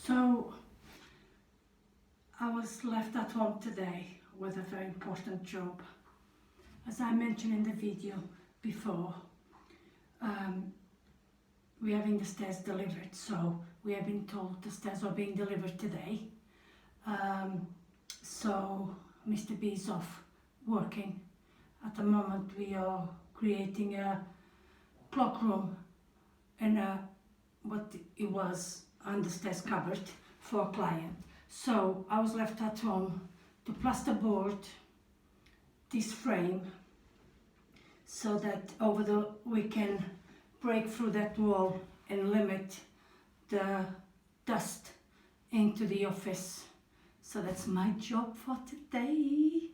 So I was left at home today with a very important job. As I mentioned in the video before, we are having the stairs delivered, so we have been told the stairs are being delivered today. So Mr. B is off working. At the moment we are creating a cloakroom in what it was under stairs cupboard for a client. So I was left at home to plasterboard this frame so that we can break through that wall and limit the dust into the office. So that's my job for today.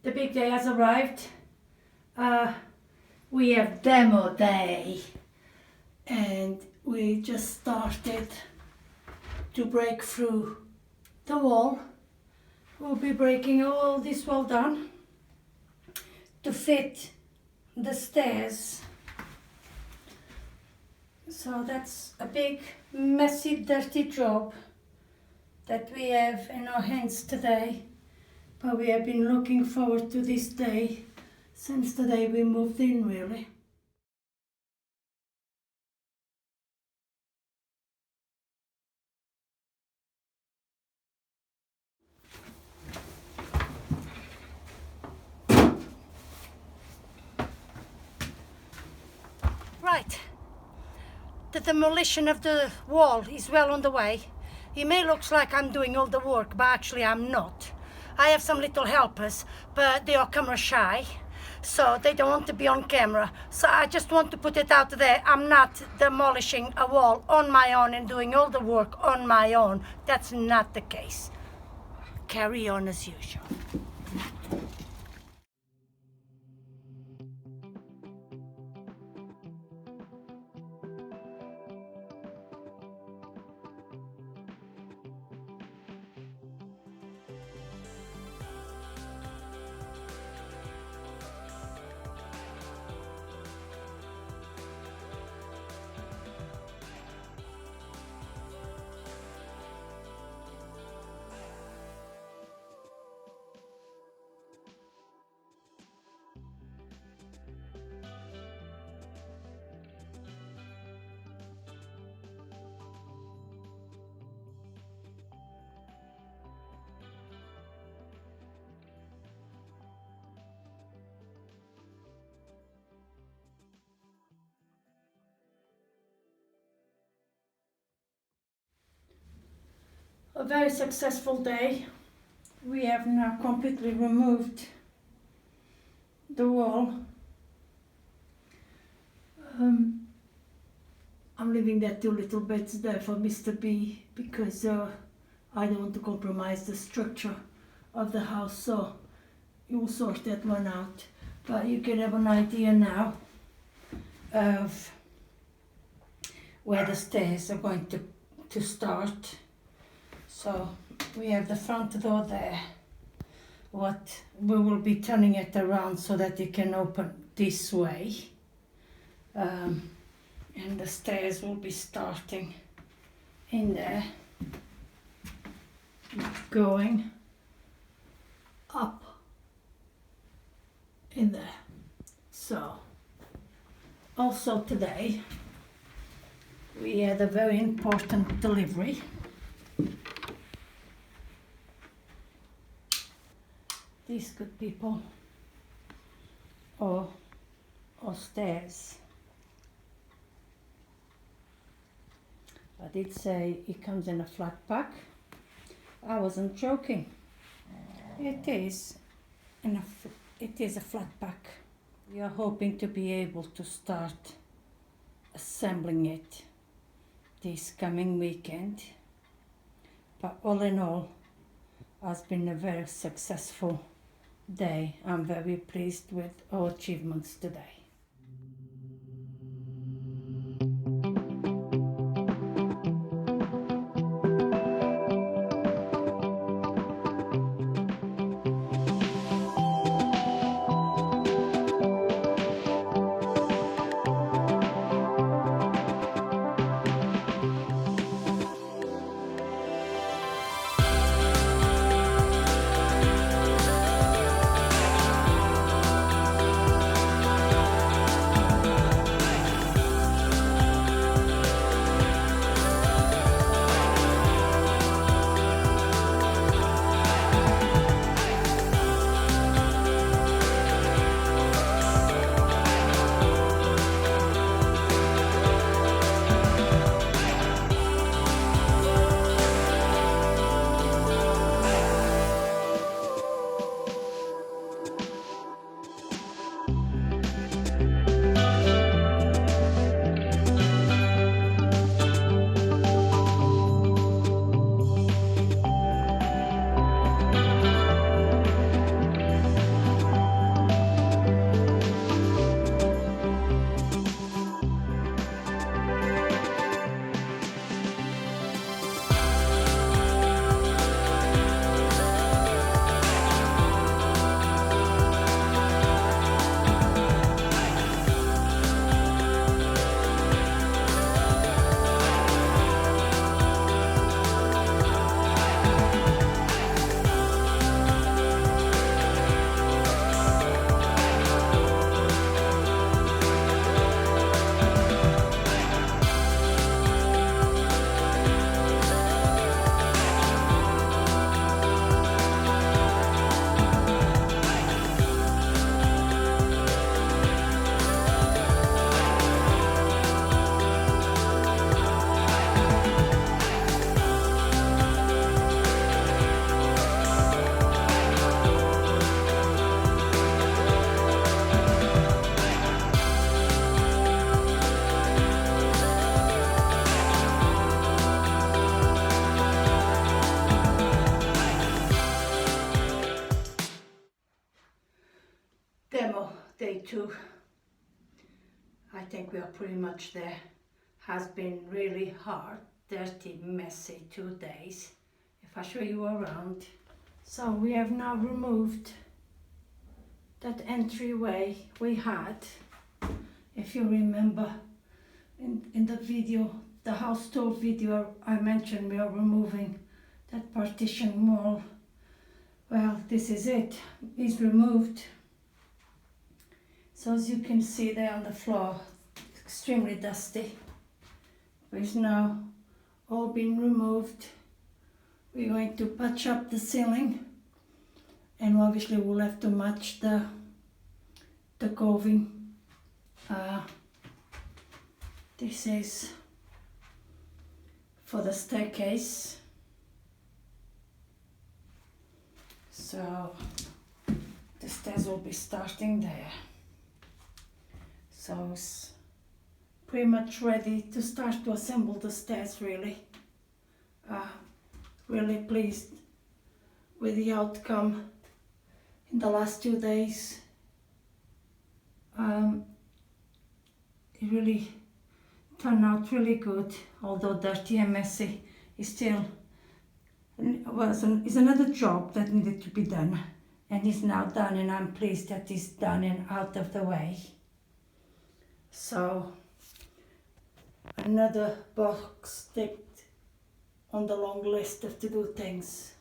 The big day has arrived. We have demo day and we just started to break through the wall. We'll be breaking all this wall down to fit the stairs. So that's a big, messy, dirty job that we have in our hands today. But we have been looking forward to this day since the day we moved in, really. Right. The demolition of the wall is well on the way. It may look like I'm doing all the work, but actually I'm not. I have some little helpers, but they are camera shy, so they don't want to be on camera. So I just want to put it out there. I'm not demolishing a wall on my own and doing all the work on my own. That's not the case. Carry on as usual. very successful day. We have now completely removed the wall. I'm leaving that 2 little bits there for Mr. B because I don't want to compromise the structure of the house, so you'll sort that one out. But you can have an idea now of where the stairs are going to start. So we have the front door there. What we will be turning it around so that it can open this way. And the stairs will be starting in there, going up in there. So also today we had a very important delivery. These good people or stairs. I did say it comes in a flat pack. I wasn't joking. It is a flat pack. We are hoping to be able to start assembling it this coming weekend. But all in all, has been a very successful day. I'm very pleased with our achievements today. Demo day 2. I think we are pretty much there. Has been really hard, dirty, messy 2 days. If I show you around. So we have now removed that entryway we had. If you remember in the video, the house tour video, I mentioned we are removing that partition wall. Well, this is it. It's removed. So as you can see there on the floor, extremely dusty. It's now all been removed. We're going to patch up the ceiling, and obviously we'll have to match the coving. This is for the staircase. So the stairs will be starting there. So it's pretty much ready to start to assemble the stairs really. Really pleased with the outcome in the last 2 days. It really turned out really good, although dirty and messy. It's still it's another job that needed to be done, and it's now done, and I'm pleased that it's done and out of the way. So another box ticked on the long list of to-do things.